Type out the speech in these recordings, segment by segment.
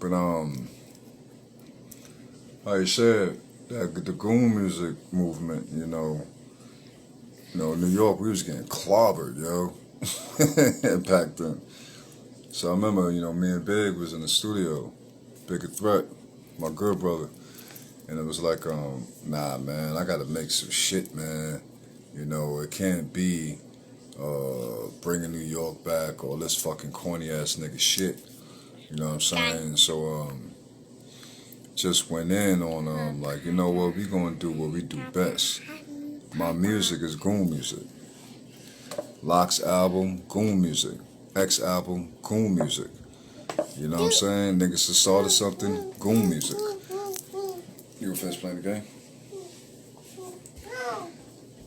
But like I said, that the goon music movement, New York, we was getting clobbered, yo, back then. So I remember, me and Big was in the studio, Big a Threat, my good brother, and it was like, nah, man, I gotta make some shit, man. It can't be bringing New York back or this fucking corny ass nigga shit. You know what I'm saying? So just went in on like, you know what, we gonna do what we do best. My music is goon music. Locke's album, goon music. X album, goon music. You know what I'm saying? Niggas that started something, goon music. You were finished playing the game?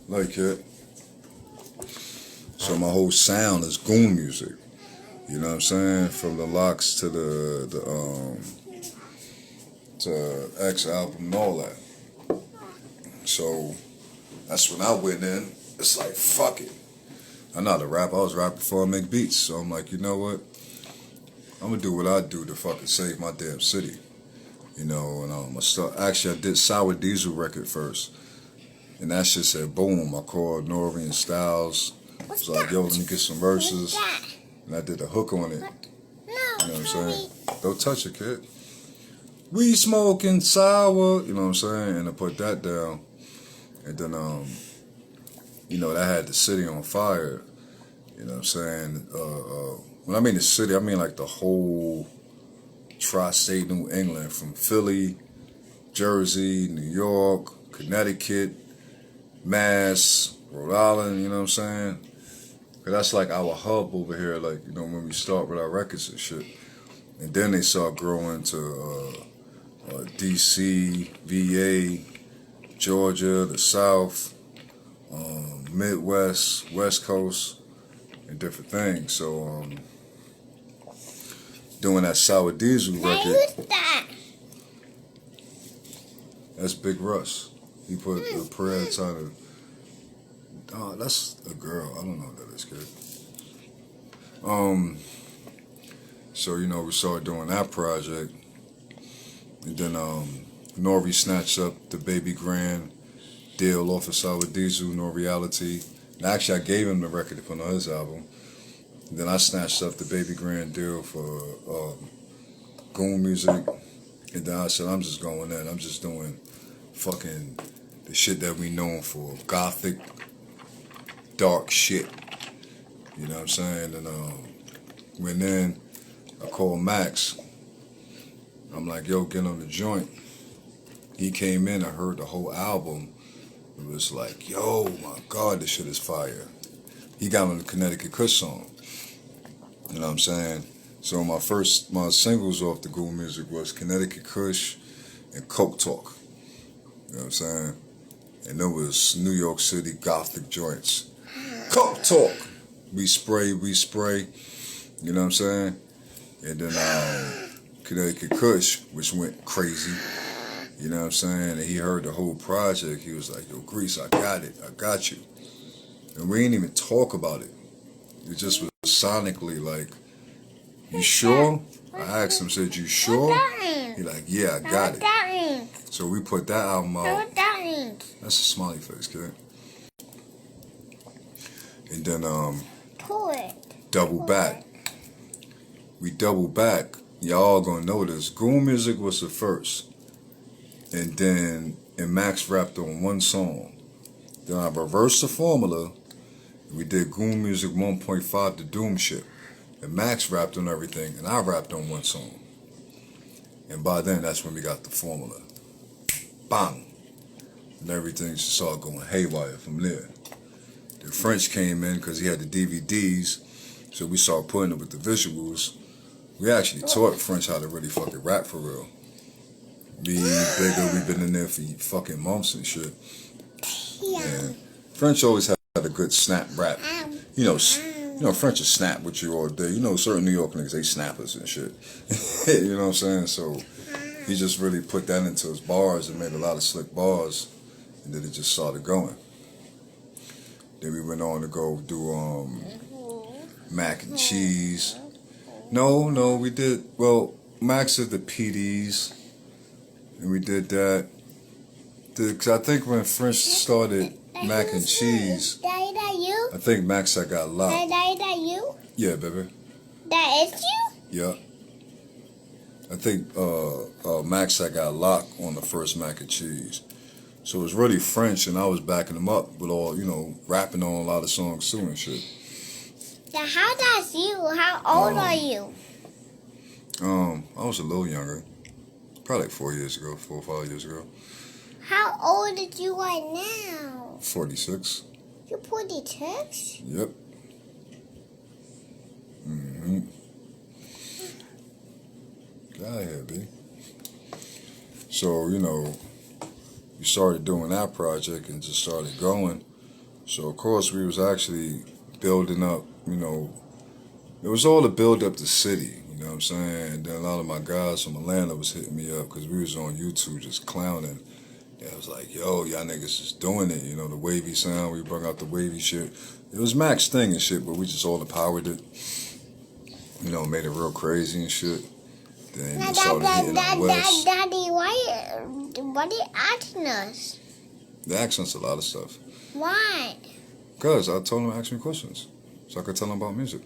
Like it. So my whole sound is goon music. You know what I'm saying? From the Locks to to X album and all that. So that's when I went in. It's like, fuck it. I'm not a rapper. I was rapping before I make beats. So I'm like, you know what? I'm gonna do what I do to fucking save my damn city. And actually I did Sour Diesel record first. And that shit said boom. I called Nori and Styles. I was like, yo, let me get some verses. And I did a hook on it. You know what I'm saying? Don't touch it, kid. We smoking sour. You know what I'm saying? And I put that down. And then, that had the city on fire. You know what I'm saying? When I mean the city, I mean like the whole tri-state New England, from Philly, Jersey, New York, Connecticut, Mass, Rhode Island, you know what I'm saying? Cause that's like our hub over here, like, when we start with our records and shit. And then they start growing to DC, VA, Georgia, the South, Midwest, West Coast, and different things. So, doing that Sour Diesel record. Who's that? That's Big Russ. He put a prayer trying to. Oh, that's a girl. I don't know what that is, kid. So we started doing that project, and then Nori snatched up the Baby Grand deal off of Sour Diesel, No Reality. And actually, I gave him the record to put on his album. And then I snatched up the Baby Grand deal for Goon Music. And then I said, I'm just going in. I'm just doing fucking the shit that we known for. Gothic, dark shit. You know what I'm saying? And went in. I called Max. I'm like, yo, get on the joint. He came in, I heard the whole album. It was like, yo, my God, this shit is fire. He got on the Connecticut Kush song. You know what I'm saying? So my singles off the Goon Music was Connecticut Kush and Coke Talk. You know what I'm saying? And there was New York City Gothic joints. Coke Talk. We spray. You know what I'm saying? And then Connecticut Kush, which went crazy. You know what I'm saying? And he heard the whole project. He was like, yo, Grease, I got it. I got you. And we didn't even talk about it. It just was sonically like, you sure? I asked him, said, you sure? He like, yeah, I got it. So we put that album out. That's a smiley face, kid. And then double back. We double back. Y'all gonna know this. Goon Music was the first. And Max rapped on one song. Then I reversed the formula. We did Goon Music 1.5 to Doom Ship. And Max rapped on everything, and I rapped on one song. And by then, that's when we got the formula. Bang! And everything just started going haywire from there. The French came in because he had the DVDs, so we started putting it with the visuals. We actually taught French how to really fucking rap for real. Me, Bigger, we've been in there for fucking months and shit. And French always had a good snap rap. French will snap with you all day. Certain New York niggas, they snappers and shit. You know what I'm saying? So he just really put that into his bars and made a lot of slick bars. And then it just started going. Then we went on to go do mac and cheese. No, we did. Well, Max did the PDs, and we did that. Cause I think when French started mac and cheese, Daddy, that you? I think Max had got locked. Daddy, that you? Yeah, baby. That is you? Yeah. I think Max had got locked on the first mac and cheese. So it was really French, and I was backing him up with all, rapping on a lot of songs too and shit. Now, how that's you? How old are you? I was a little younger. Probably like 4 or 5 years ago. How old are you right now? 46. You 46? Yep. Mm-hmm. Get out of here, B. So, we started doing that project and just started going. So, of course, we was actually building up, it was all to build up the city, you know what I'm saying? And then a lot of my guys from Atlanta was hitting me up because we was on YouTube just clowning. And I was like, yo, y'all niggas is doing it, the wavy sound, we brought out the wavy shit. It was Max thing and shit, but we just all empowered it. Made it real crazy and shit. Then it started hitting out west. Daddy, why are you asking us? They asked us a lot of stuff. Why? Because I told them to ask me questions. So I could tell them about music.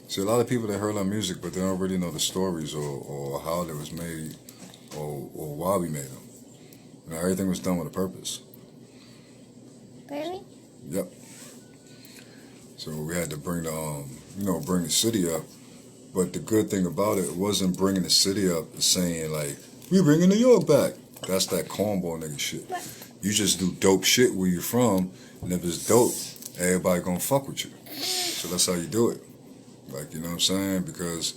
See, a lot of people that heard our music, but they don't really know the stories or how it was made or why we made them. Everything was done with a purpose. Really? Yep. So we had to bring bring the city up. But the good thing about it wasn't bringing the city up, it's saying like, we bringing New York back. That's that cornball nigga shit. You just do dope shit where you're from, and if it's dope, everybody gonna fuck with you. So that's how you do it. Like, you know what I'm saying? Because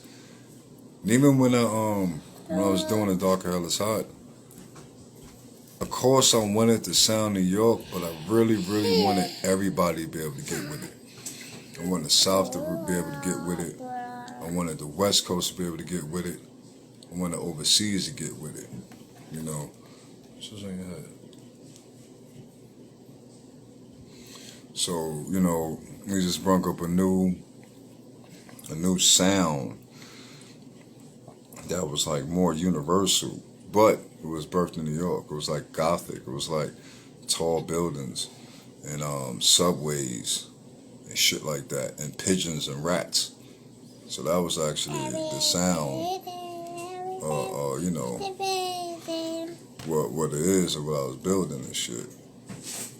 even when I was doing The Darker Hell Is Hot, of course I wanted to sound New York, but I really, really wanted everybody to be able to get with it. I wanted the South to be able to get with it. I wanted the West Coast to be able to get with it. I wanted overseas to get with it. What's on your head? So, we just brought up a new sound that was like more universal, but it was birthed in New York. It was like gothic. It was like tall buildings and subways and shit like that, and pigeons and rats. So that was actually the sound, what it is or what I was building and shit.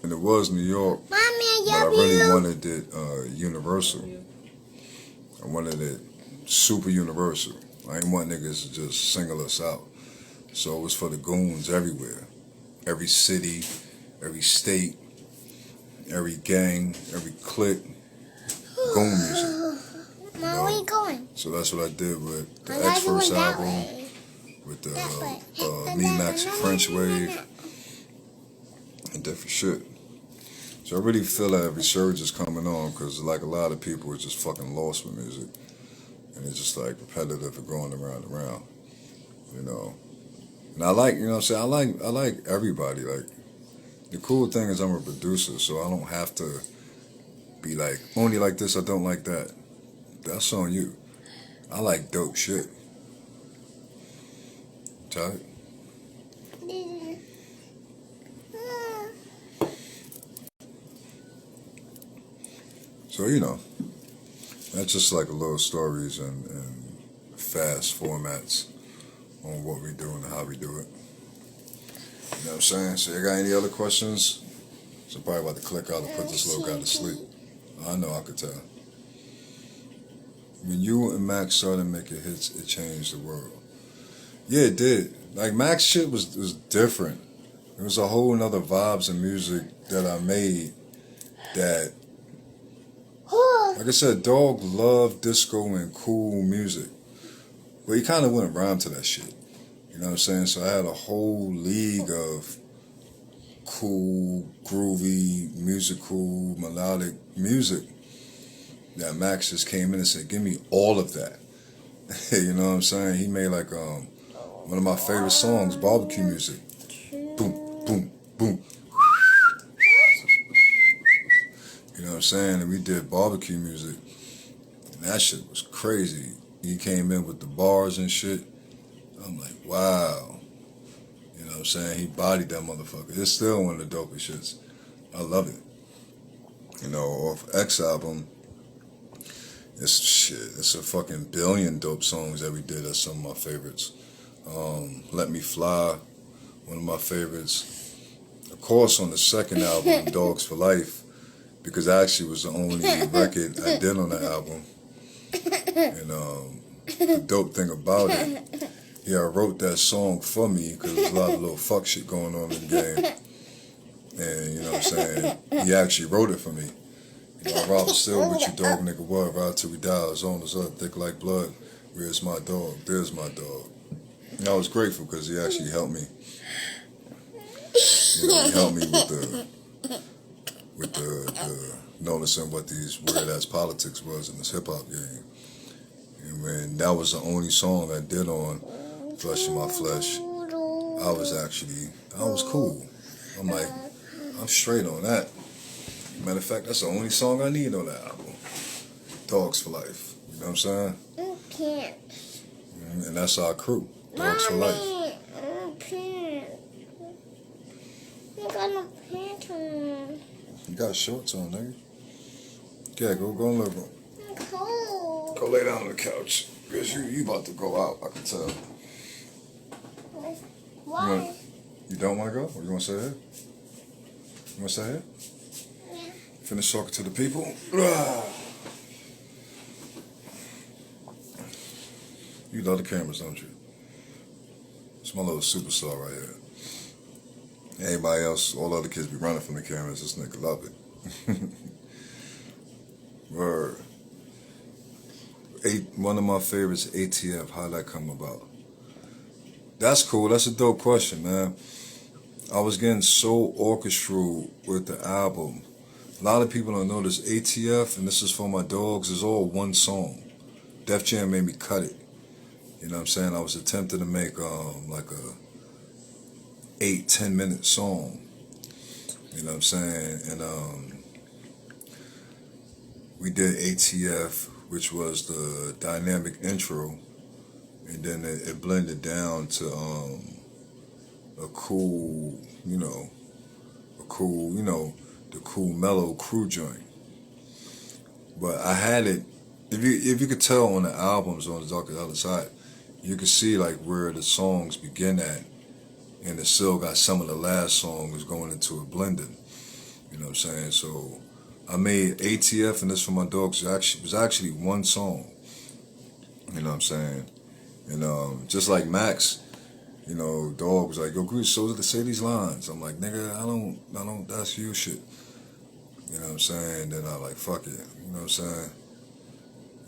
And it was New York, but I really wanted it universal. I wanted it super universal. I didn't want niggas to just single us out. So it was for the goons everywhere. Every city, every state, every gang, every clique. Goon music. Mom, where you going? So that's what I did with the X First album, with the Me Max French Wave, and different shit. So I really feel that a resurgence coming on because like a lot of people are just fucking lost with music. And it's just like repetitive and going around and around. And I like, what I'm saying, I like everybody. Like, the cool thing is I'm a producer, so I don't have to be like, only like this, I don't like that. That's on you. I like dope shit. Tight? So, that's just like a little stories and fast formats on what we do and how we do it. You know what I'm saying? So, you got any other questions? So, probably about to click out and put this little guy to sleep. I know, I could tell. When you and Max started making hits, it changed the world. Yeah, it did. Like, Max shit was different. It was a whole nother vibes and music that I made that, like I said, dog loved disco and cool music. But he kind of went around to that shit. You know what I'm saying? So I had a whole league of cool, groovy, musical, melodic music that Max just came in and said, give me all of that. You know what I'm saying? He made like one of my favorite songs, barbecue music. Boom, boom, boom. You know what I'm saying? And we did barbecue music. And that shit was crazy. he came in with the bars and shit. I'm like, wow. You know what I'm saying? He bodied that motherfucker. It's still one of the dopest shits. I love it. You know, off X album, it's a fucking billion dope songs that we did. That's some of my favorites. Let Me Fly, one of my favorites. Of course, on the second album, Dogs for Life, because actually was the only record I did on the album. And the dope thing about it, yeah, I wrote that song for me because there's a lot of little fuck shit going on in the game. And you know what I'm saying? He actually wrote it for me. You know, I ride still with you, dog, nigga, what? Ride till we die, as on as up, thick like blood. Where's my dog? There's my dog. And I was grateful because he actually helped me. You know, he helped me with the noticing what these weird ass politics was in this hip hop game. And when that was the only song I did on Flesh in My Flesh, I was cool. I'm like, I'm straight on that. Matter of fact, that's the only song I need on that album. Dogs for Life. You know what I'm saying? I can't. And that's our crew. Dogs for Life. I can't. I got no pants on. You got shorts on, nigga. Okay, go in the living room. I'm cold. Go lay down on the couch. Because you about to go out, I can tell. Why? You don't want to go? Or you want to stay here? You want to stay here? Yeah. Finish talking to the people. You love the cameras, don't you? It's my little superstar right here. Everybody else, all other kids be running from the cameras. This nigga love it. Word. One of my favorites, ATF. How'd that come about? That's cool. That's a dope question, man. I was getting so orchestral with the album. A lot of people don't know this. ATF, and this is for my dogs, is all one song. Def Jam made me cut it. You know what I'm saying? I was attempting to make like a 8-10 minute song. You know what I'm saying? And we did ATF, which was the dynamic intro, and then it blended down to a cool, the cool mellow crew joint. But I had it. If you could tell on the albums on the Dark Other Side, you could see like where the songs begin at, and it still got some of the last songs going into a blending. You know what I'm saying? So I made ATF and This For My Dogs was actually one song. You know what I'm saying? And just like Max, Dog was like, yo, Grease, so to say these lines. I'm like, nigga, I don't, that's you shit. You know what I'm saying? Then I like, fuck it. You know what I'm saying?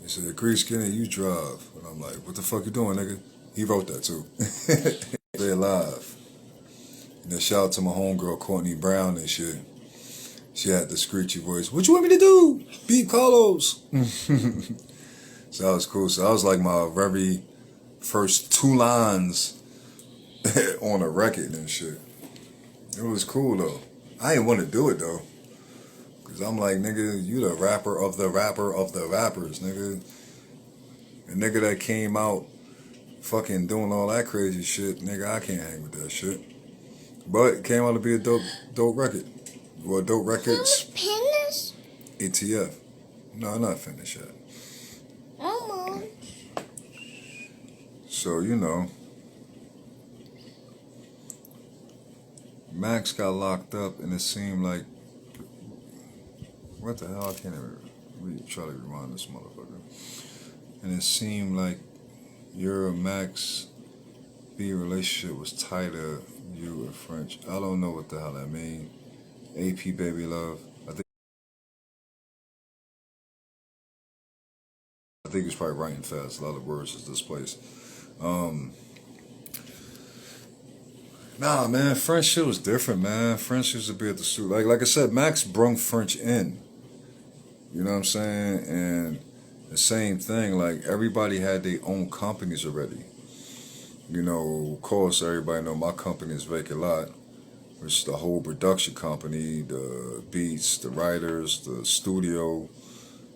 He said, Grease, get in, you drive. And I'm like, what the fuck you doing, nigga? He wrote that too. Stay alive. And then shout out to my homegirl, Courtney Brown and shit. She had the screechy voice, what you want me to do? Beat Carlos. So that was cool. So that was like my very first 2 lines on a record and shit. It was cool though. I didn't want to do it though. Cause I'm like, nigga, you the rapper of the rapper of the rappers, nigga. A nigga that came out fucking doing all that crazy shit, nigga, I can't hang with that shit. But it came out to be a dope record. Well, dope records. Finish? ATF. No, I'm not finished yet. Almost. So, Max got locked up and it seemed like, what the hell, I can't even really try to remind this motherfucker. And it seemed like your Max B relationship was tighter, you and French. I don't know what the hell that mean. AP Baby Love. I think he's probably writing fast. A lot of words is displaced. Nah, man, French shit was different, man. French used to be at the studio. Like I said, Max brung French in. You know what I'm saying? And the same thing, like everybody had their own companies already. Of course, everybody know my company is Vacant Lot, which is the whole production company, the beats, the writers, the studio,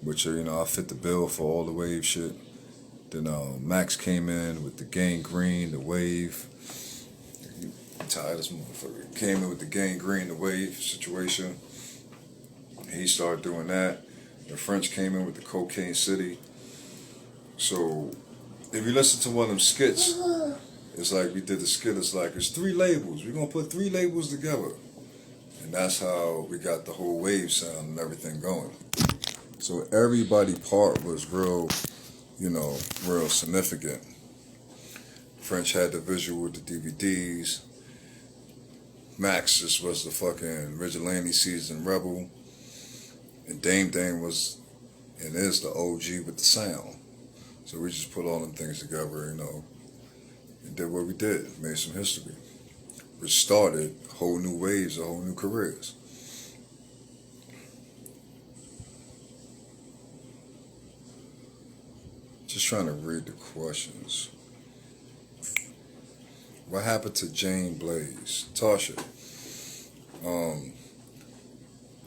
which are, I fit the bill for all the wave shit. Then Max came in with the gangrene, the wave. I'm tired of this motherfucker. Came in with the gangrene, the wave situation. He started doing that. The French came in with the Cocaine City. So if you listen to one of them skits, it's like we did the skit. It's like it's 3 labels. We're gonna put 3 labels together, and that's how we got the whole wave sound and everything going. So everybody part was real, real significant. French had the visual with the DVDs. Max just was the fucking vigilante seasoned rebel. And Dame was and is the OG with the sound. So we just put all them things together, and did what we did, made some history. Which started whole new waves, a whole new careers. Just trying to read the questions. What happened to Jane Blaze? Tasha.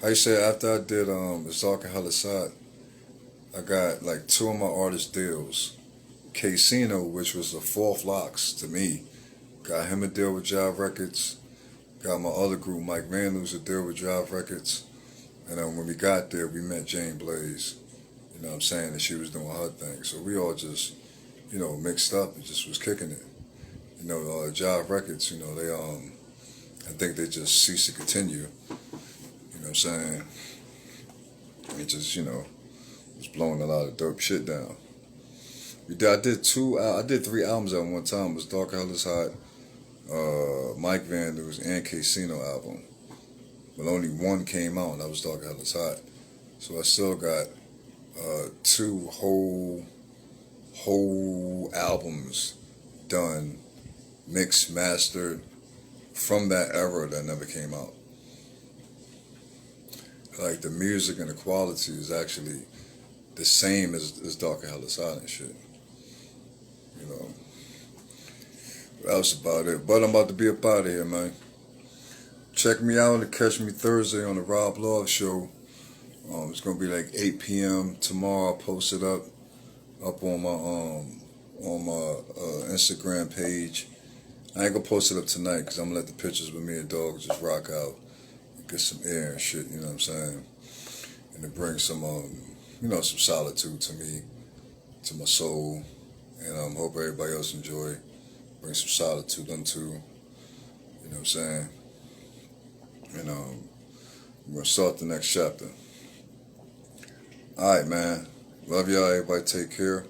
How you say after I did It's Dark and Hella Side, I got like 2 of my artist deals. Casino, which was the 4th Locks to me, got him a deal with Jive Records. Got my other group, Mike Vandals, a deal with Jive Records. And then when we got there, we met Jane Blaze. You know what I'm saying? And she was doing her thing. So we all just, mixed up and just was kicking it. Jive Records, they I think they just ceased to continue. You know what I'm saying? It just, was blowing a lot of dope shit down. I did 3 albums at one time. It was Dark Hell is Hot, Mike Vandals, and Casino album. But only one came out, and that was Dark Hell is Hot. So I still got 2 whole albums done, mixed, mastered, from that era that never came out. Like the music and the quality is actually the same as Dark and Hella Side and shit. That was about it. But I'm about to be up out of here, man. Check me out and catch me Thursday on the Rob Love Show. It's gonna be like 8 p.m. tomorrow. I'll post it up on my Instagram page. I ain't gonna post it up tonight because I'm gonna let the pictures with me and dog just rock out and get some air and shit, you know what I'm saying? And it brings some some solitude to me, to my soul, and hope everybody else enjoy. Bring some solitude unto, you know what I'm saying? And we're gonna start the next chapter. All right, man. Love y'all. Everybody take care.